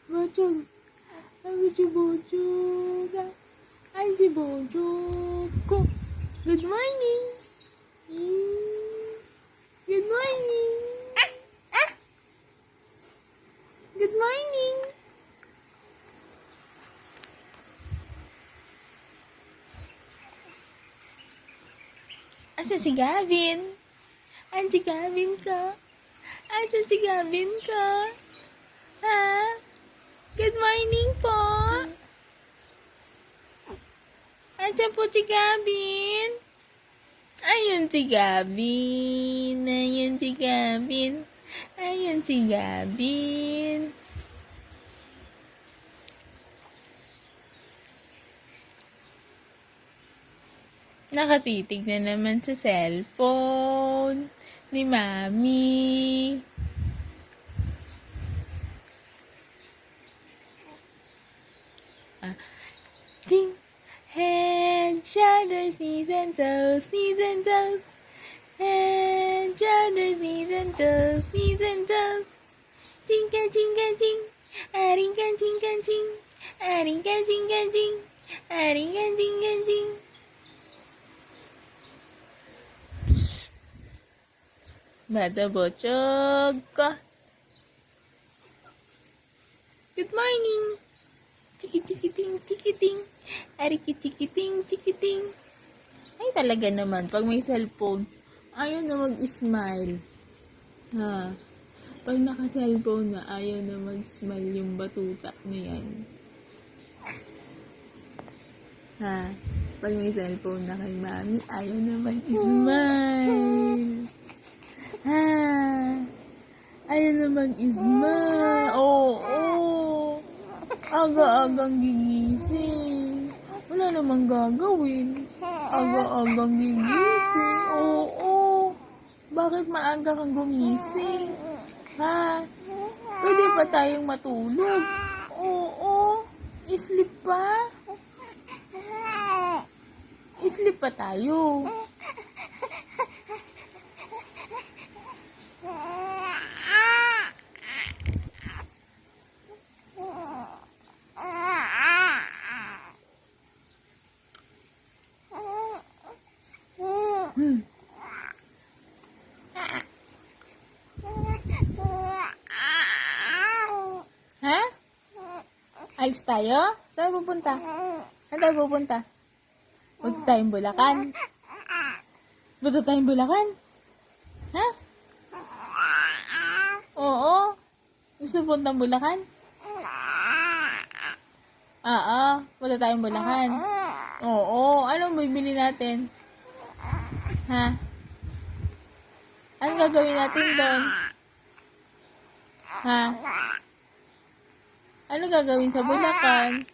Bochog. Ay, si Bochog. Ay, si Bochog ko. Good morning. Good morning. Good morning. Asa si Gavin? Asan si Gavin ka? Asan si Gavin ka? Ha? Good morning po. Asan po si Gavin? Ayun si Gavin. Ayun si Gavin. Ayun si Gavin. Nakatitig na naman sa cellphone ni Mami. Ding! Head, shoulders, knees and toes, knees and toes. Head, shoulders, knees and toes, knees and toes. Jinga, jinga, jing. Aringa, jinga, jing. Aringa, jinga, jing. Aringa, jinga, jing. Bata Bochog ko. Good morning. Chiki-chiki-ting, chiki-ting. Ariki-chiki-ting, chiki-ting. Ay, talaga naman. Pag may cellphone, ayaw na mag-smile. Ha? Pag naka-cellphone na, ayaw na mag-smile yung batuta na yan. Ha? Pag may cellphone na kay Mami, ayaw na mag-smile. Ha? Ayaw na mag-smile. Oo. Aga-agang gigising. Wala namang gagawin. Aga-agang gigising. Oo. Bakit maaga kang gumising? Ha? Pwede pa tayong matulog? Oo. Sleep pa? Sleep pa tayo. Ha? Alis tayo? Saan pupunta? Saan tayo pupunta? Punta tayong Bulacan? Punta tayong Bulacan? Ha? Oo. Gusto puntang Bulacan? Oo. Punta tayong Bulacan? Oo. Anong bibili natin? Ha? Anong gagawin natin doon? Ha? Ano gagawin sa Bulacan?